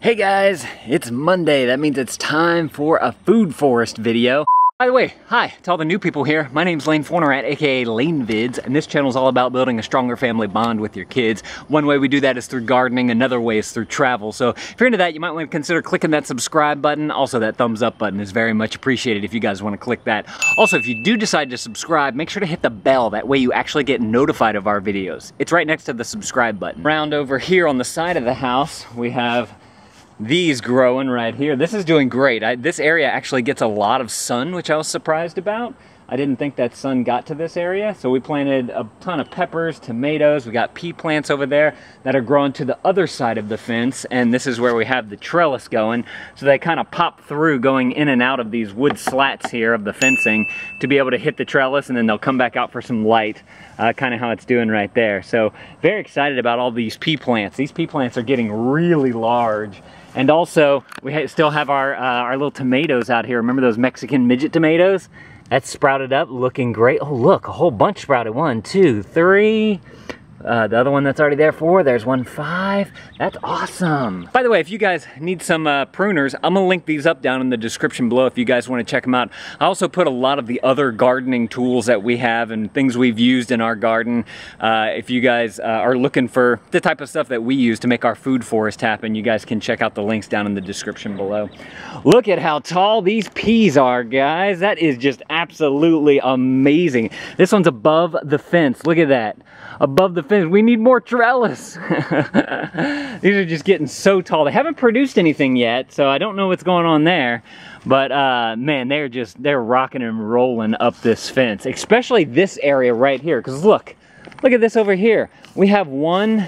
Hey guys, it's Monday. That means it's time for a food forest video. By the way, hi to all the new people here. My name's Lane Fornerat, aka Lane Vids, and this channel is all about building a stronger family bond with your kids. One way we do that is through gardening, another way is through travel. So if you're into that, you might want to consider clicking that subscribe button. Also, that thumbs up button is very much appreciated if you guys want to click that. Also, if you do decide to subscribe, make sure to hit the bell. That way you actually get notified of our videos. It's right next to the subscribe button. Around over here on the side of the house, we have these growing right here. This is doing great. This area actually gets a lot of sun, which I was surprised about. I didn't think that sun got to this area. So we planted a ton of peppers, tomatoes. We got pea plants over there that are growing to the other side of the fence. And this is where we have the trellis going. So they kind of pop through going in and out of these wood slats here of the fencing to be able to hit the trellis, and then they'll come back out for some light. Kind of how it's doing right there. So very excited about all these pea plants. These pea plants are getting really large. And also, we still have our little tomatoes out here. Remember those Mexican midget tomatoes? That's sprouted up, looking great. Oh, look, a whole bunch sprouted. 1, 2, 3. The other one that's already there, 4. There's 1, 5. That's awesome. By the way, if you guys need some pruners, I'm gonna link these up down in the description below if you guys want to check them out. I also put a lot of the other gardening tools that we have and things we've used in our garden. If you guys are looking for the type of stuff that we use to make our food forest happen, you guys can check out the links down in the description below. Look at how tall these peas are, guys. That is just absolutely amazing. This one's above the fence. Look at that. Above the fence. We need more trellis. These are just getting so tall. They haven't produced anything yet, so I don't know what's going on there. But man, they're rocking and rolling up this fence, especially this area right here. Because look at this over here. We have 1,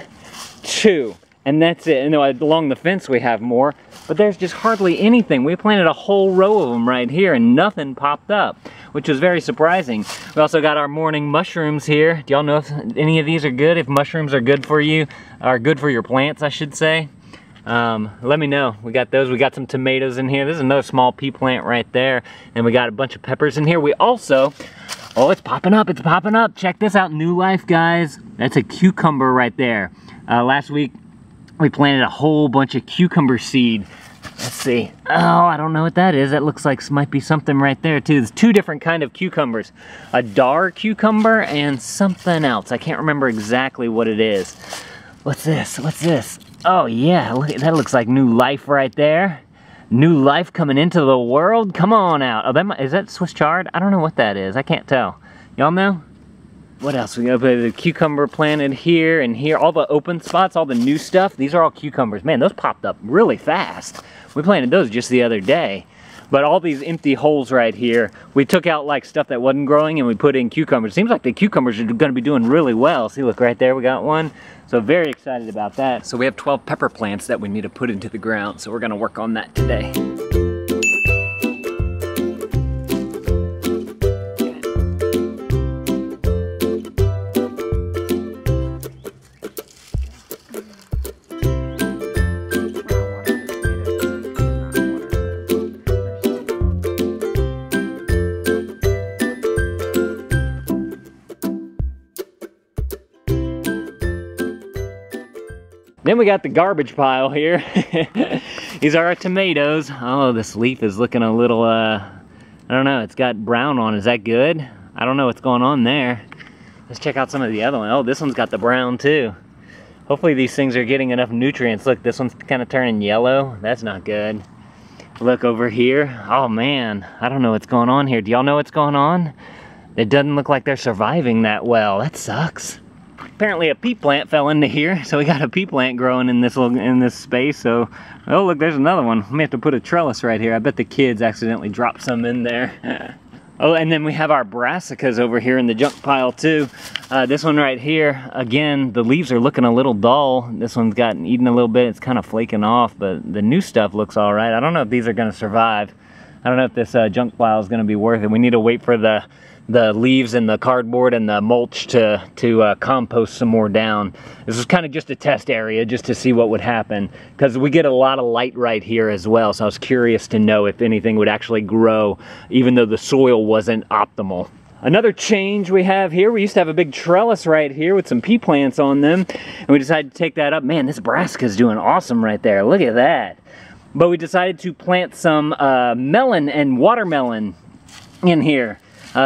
2, and that's it. And along the fence we have more, but there's just hardly anything. We planted a whole row of them right here, and nothing popped up, which was very surprising. We also got our morning mushrooms here. Do y'all know if any of these are good? If mushrooms are good for you, are good for your plants, I should say. Let me know. We got those. We got some tomatoes in here. This is another small pea plant right there. And we got a bunch of peppers in here. We also, oh, it's popping up. It's popping up. Check this out. New life, guys. That's a cucumber right there. Last week, we planted a whole bunch of cucumber seed. Let's see. Oh, I don't know what that is. That looks like might be something right there too. There's 2 different kind of cucumbers. A dar cucumber and something else. I can't remember exactly what it is. What's this? What's this? Oh yeah, look, that looks like new life right there. New life coming into the world. Come on out. Oh, is that Swiss chard? I don't know what that is. I can't tell. Y'all know? What else? We got the cucumber planted here and here. All the open spots, all the new stuff, these are all cucumbers. Man, those popped up really fast. We planted those just the other day. But all these empty holes right here, we took out like stuff that wasn't growing and we put in cucumbers. Seems like the cucumbers are gonna be doing really well. See, look right there, we got one. So very excited about that. So we have 12 pepper plants that we need to put into the ground. So we're gonna work on that today. Then we got the garbage pile here. These are our tomatoes. Oh, this leaf is looking a little, I don't know, it's got brown on. Is that good? I don't know what's going on there. Let's check out some of the other ones. Oh, this one's got the brown too. Hopefully these things are getting enough nutrients. Look, this one's kind of turning yellow. That's not good. Look over here. Oh man, I don't know what's going on here. Do y'all know what's going on? It doesn't look like they're surviving that well. That sucks. Apparently a pea plant fell into here, so we got a pea plant growing in this space. So, oh look, there's another one. We have to put a trellis right here. I bet the kids accidentally dropped some in there. Oh, and then we have our brassicas over here in the junk pile too. This one right here, again, the leaves are looking a little dull. This one's gotten eaten a little bit. It's kind of flaking off, but the new stuff looks all right. I don't know if these are going to survive. I don't know if this junk pile is going to be worth it. We need to wait for the leaves and the cardboard and the mulch to compost some more down. This is kind of just a test area just to see what would happen, because we get a lot of light right here as well. So I was curious to know if anything would actually grow even though the soil wasn't optimal. Another change we have here, we used to have a big trellis right here with some pea plants on them, and we decided to take that up. Man, this brassica's doing awesome right there. Look at that. But we decided to plant some melon and watermelon in here.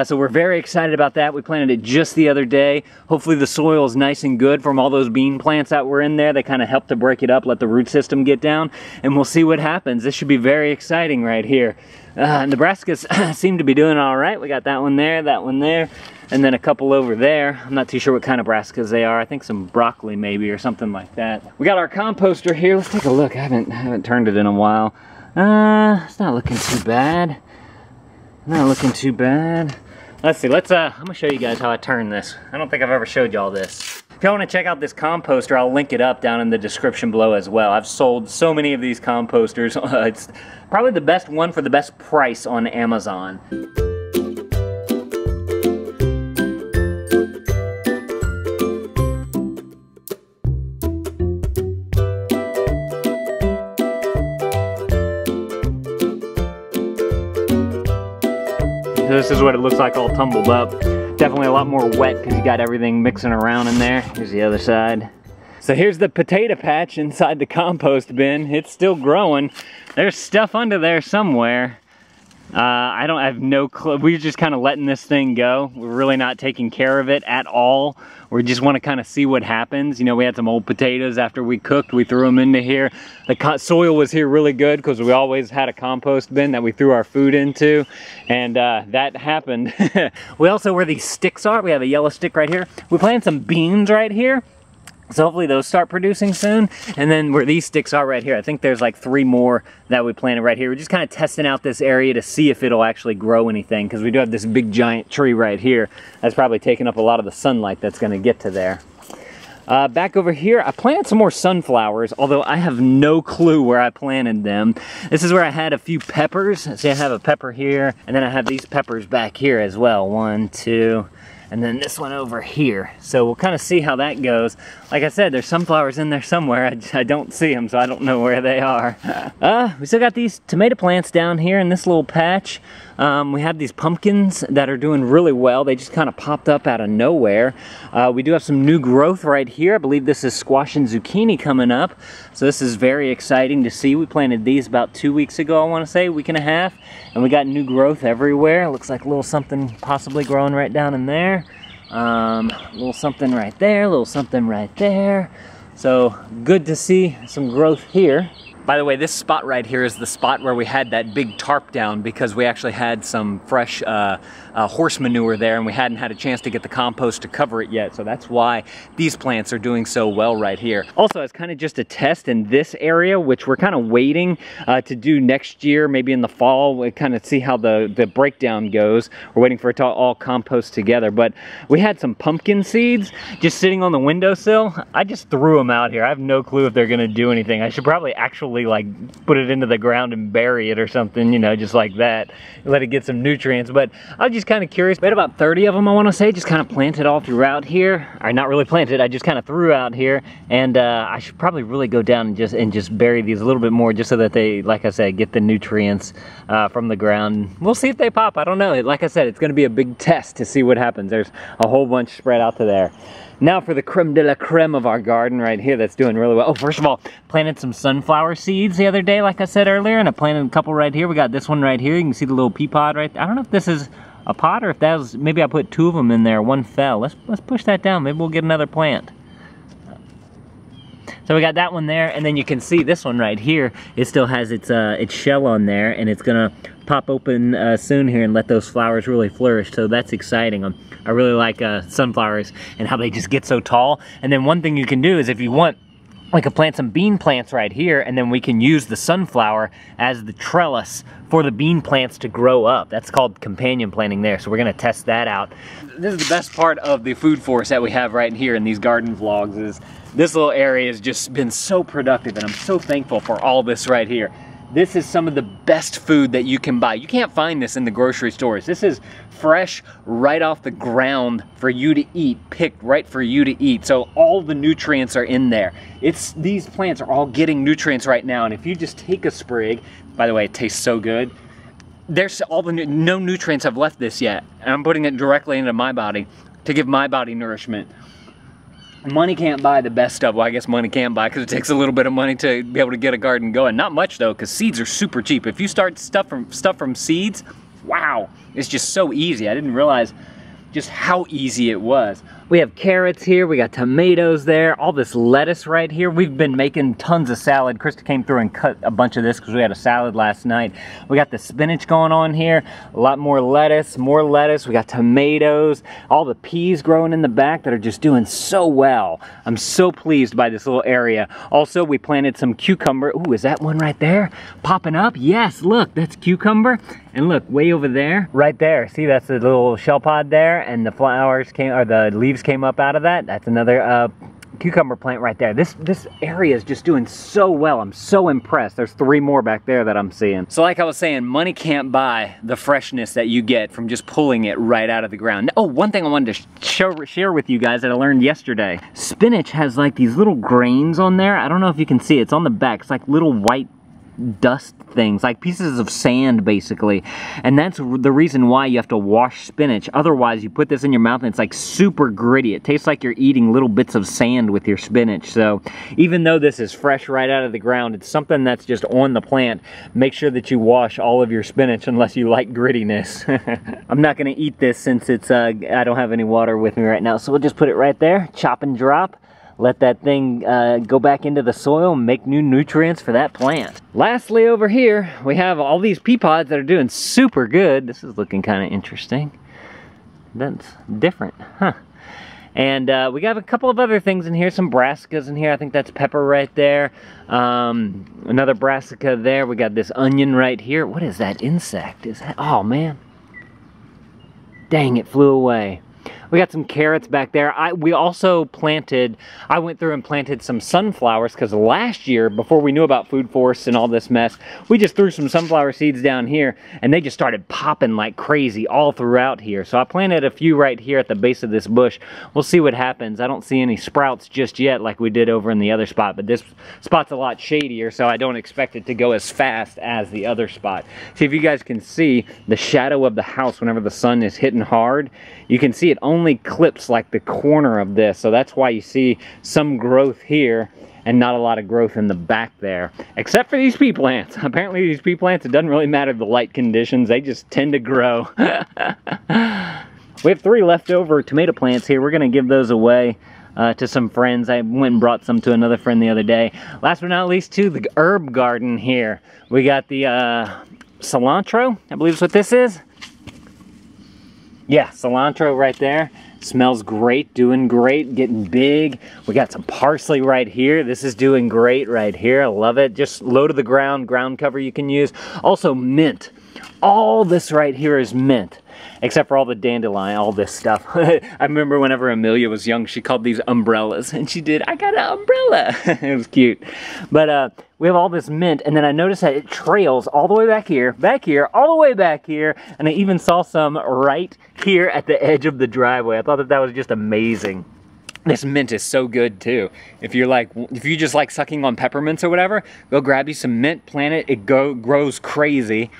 So we're very excited about that. We planted it just the other day. Hopefully the soil is nice and good from all those bean plants that were in there. They kind of help to break it up, let the root system get down, and we'll see what happens. This should be very exciting right here. And the brassicas seem to be doing all right. We got that one there, and then a couple over there. I'm not too sure what kind of brassicas they are. I think some broccoli maybe or something like that. We got our composter here. Let's take a look. I haven't turned it in a while. It's not looking too bad. Not looking too bad. Let's see, I'm gonna show you guys how I turn this. I don't think I've ever showed y'all this. If y'all wanna check out this composter, I'll link it up down in the description below as well. I've sold so many of these composters. It's probably the best one for the best price on Amazon. This is what it looks like all tumbled up. Definitely a lot more wet because you got everything mixing around in there. Here's the other side. So here's the potato patch inside the compost bin. It's still growing. There's stuff under there somewhere. I have no clue. We're just kind of letting this thing go. We're really not taking care of it at all. We just want to kind of see what happens. You know, we had some old potatoes after we cooked. We threw them into here. The soil was here really good because we always had a compost bin that we threw our food into, and that happened. We also, where these sticks are, we have a yellow stick right here. We planted some beans right here. So hopefully those start producing soon. And then where these sticks are right here, I think there's like 3 more that we planted right here. We're just kind of testing out this area to see if it'll actually grow anything, because we do have this big giant tree right here that's probably taking up a lot of the sunlight that's going to get to there. Back over here, I planted some more sunflowers, although I have no clue where I planted them. This is where I had a few peppers. See, I have a pepper here, and then I have these peppers back here as well. 1, 2, and then this one over here. So we'll kind of see how that goes. Like I said, there's sunflowers in there somewhere. I don't see them, so I don't know where they are. We still got these tomato plants down here in this little patch. We have these pumpkins that are doing really well. They just kind of popped up out of nowhere. We do have some new growth right here. I believe this is squash and zucchini coming up. So this is very exciting to see. We planted these about 2 weeks ago, I want to say, 1.5 weeks. And we got new growth everywhere. Looks like a little something possibly growing right down in there. A little something right there, a little something right there. So good to see some growth here. By the way, this spot right here is the spot where we had that big tarp down because we actually had some fresh horse manure there and we hadn't had a chance to get the compost to cover it yet. So that's why these plants are doing so well right here. Also, it's kind of just a test in this area, which we're kind of waiting to do next year, maybe in the fall. We kind of see how the breakdown goes. We're waiting for it to all compost together. But we had some pumpkin seeds just sitting on the windowsill. I just threw them out here. I have no clue if they're gonna do anything. I should probably actually like put it into the ground and bury it or something, you know, just like that. Let it get some nutrients. But I was just kind of curious. We had about 30 of them, I want to say, just kind of planted all throughout here. Or not really planted, I just kind of threw out here. And I should probably really go down and just bury these a little bit more just so that they, like I said, get the nutrients from the ground. We'll see if they pop. I don't know. Like I said, it's going to be a big test to see what happens. There's a whole bunch spread out to there. Now for the creme de la creme of our garden right here that's doing really well. Oh, first of all, planted some sunflower seeds the other day, like I said earlier, and I planted a couple right here. We got this one right here. You can see the little pea pod right there. I don't know if this is a pot or if that was, maybe I put 2 of them in there, one fell. Let's push that down. Maybe we'll get another plant. So we got that one there, and then you can see this one right here. It still has its shell on there, and it's gonna pop open soon here and let those flowers really flourish. So that's exciting. I really like sunflowers and how they just get so tall. And then one thing you can do is, if you want, we could plant some bean plants right here, and then we can use the sunflower as the trellis for the bean plants to grow up. That's called companion planting there, so we're gonna test that out. This is the best part of the food forest that we have right here in these garden vlogs, is this little area has just been so productive, and I'm so thankful for all this right here. This is some of the best food that you can buy. You can't find this in the grocery stores. This is fresh, right off the ground for you to eat, picked right for you to eat. So all the nutrients are in there. These plants are all getting nutrients right now, and if you just take a sprig, by the way, it tastes so good. there's no nutrients have left this yet, and I'm putting it directly into my body to give my body nourishment. Money can't buy the best stuff. Well, I guess money can't buy because it takes a little bit of money to be able to get a garden going. Not much though, because seeds are super cheap. If you start stuff from seeds, wow, it's just so easy. I didn't realize just how easy it was. We have carrots here, we got tomatoes there, all this lettuce right here. We've been making tons of salad. Krista came through and cut a bunch of this because we had a salad last night. We got the spinach going on here, a lot more lettuce, We got tomatoes, all the peas growing in the back that are just doing so well. I'm so pleased by this little area. Also, we planted some cucumber. Ooh, is that one right there popping up? Yes, look, that's cucumber. And look, way over there, right there, see that's the little shell pod there, and the flowers came, or the leaves came up out of that. That's another cucumber plant right there. This area is just doing so well. I'm so impressed. There's 3 more back there that I'm seeing. So like I was saying, money can't buy the freshness that you get from just pulling it right out of the ground. Oh, one thing I wanted to share with you guys that I learned yesterday. Spinach has like these little grains on there. I don't know if you can see it. It's on the back. It's like little white dust things, like pieces of sand basically, and that's the reason why you have to wash spinach. Otherwise you put this in your mouth and it's like super gritty. It tastes like you're eating little bits of sand with your spinach. So even though this is fresh right out of the ground, it's something that's just on the plant. Make sure that you wash all of your spinach unless you like grittiness. I'm not gonna eat this since it's I don't have any water with me right now, so we'll just put it right there, chop and drop. Let that thing go back into the soil and make new nutrients for that plant. Lastly, over here, we have all these pea pods that are doing super good. This is looking kind of interesting. That's different, huh? And we got a couple of other things in here, some brassicas in here. I think that's pepper right there. Another brassica there. We got this onion right here. What is that insect? Is that, oh man. Dang, it flew away. We got some carrots back there. We also planted, I went through and planted some sunflowers because last year, before we knew about food forests and all this mess, we just threw some sunflower seeds down here and they just started popping like crazy all throughout here. So I planted a few right here at the base of this bush. We'll see what happens. I don't see any sprouts just yet like we did over in the other spot, but this spot's a lot shadier, so I don't expect it to go as fast as the other spot. See if you guys can see the shadow of the house whenever the sun is hitting hard. You can see it only clips like the corner of this, so that's why you see some growth here and not a lot of growth in the back there, except for these pea plants. Apparently these pea plants, it doesn't really matter the light conditions, they just tend to grow. We have 3 leftover tomato plants here. We're gonna give those away to some friends. I went and brought some to another friend the other day. Last but not least, to the herb garden here. We got the cilantro, I believe is what this is. Yeah, cilantro right there. Smells great, doing great, getting big. We got some parsley right here. This is doing great right here. I love it. Just low to the ground cover you can use. Also mint. All this right here is mint, except for all the dandelion, all this stuff. I remember whenever Amelia was young, she called these umbrellas, and she did, I got an umbrella. It was cute. But we have all this mint, and then I noticed that it trails all the way back here, all the way back here, and I even saw some right here at the edge of the driveway. I thought that that was just amazing. This mint is so good too. If you just like sucking on peppermints or whatever, go grab you some mint, plant it, it grows crazy.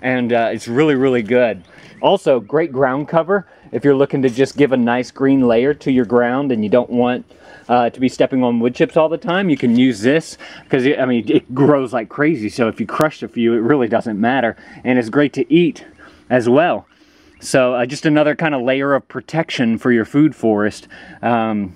And it's really, really good. Also, great ground cover if you're looking to just give a nice green layer to your ground and you don't want to be stepping on wood chips all the time. You can use this because, I mean, it grows like crazy. So if you crush a few, it really doesn't matter. And it's great to eat as well. So just another kind of layer of protection for your food forest. I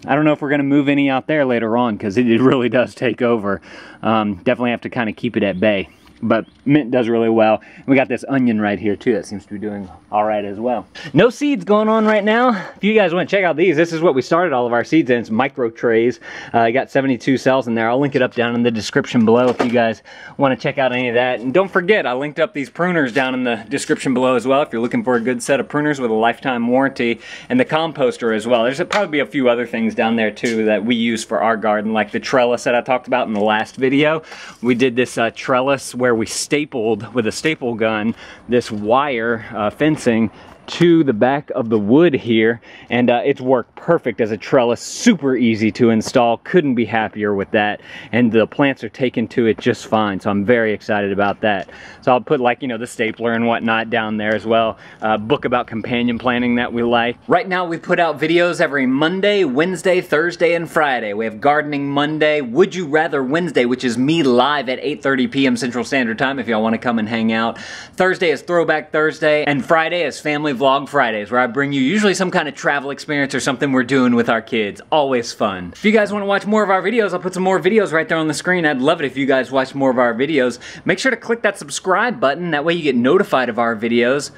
don't know if we're going to move any out there later on because it really does take over. Definitely have to kind of keep it at bay. But mint does really well. We got this onion right here too that seems to be doing all right as well. No seeds going on right now. If you guys want to check out these, this is what we started all of our seeds in. It's micro trays. I got 72 cells in there. I'll link it up down in the description below if you guys want to check out any of that. And don't forget, I linked up these pruners down in the description below as well if you're looking for a good set of pruners with a lifetime warranty, and the composter as well. There's probably a few other things down there too that we use for our garden, like the trellis that I talked about in the last video. We did this trellis where we stapled with a staple gun this wire fencing to the back of the wood here, and it's worked perfect as a trellis. Super easy to install, couldn't be happier with that, and the plants are taken to it just fine, so I'm very excited about that. So I'll put, like, you know, the stapler and whatnot down there as well. Book about companion planting that we like. Right now we put out videos every Monday, Wednesday, Thursday, and Friday. We have Gardening Monday, Would You Rather Wednesday, which is me live at 8:30 p.m. Central Standard Time if y'all want to come and hang out. Thursday is Throwback Thursday, and Friday is Family Vlog Fridays, where I bring you usually some kind of travel experience or something we're doing with our kids. Always fun. If you guys want to watch more of our videos, I'll put some more videos right there on the screen. I'd love it if you guys watch more of our videos. Make sure to click that subscribe button, that way you get notified of our videos.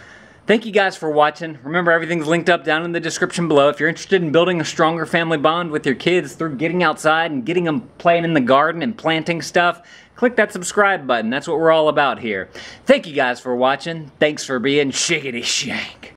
Thank you guys for watching. Remember, everything's linked up down in the description below. If you're interested in building a stronger family bond with your kids through getting outside and getting them playing in the garden and planting stuff, click that subscribe button. That's what we're all about here. Thank you guys for watching. Thanks for being shiggity shank.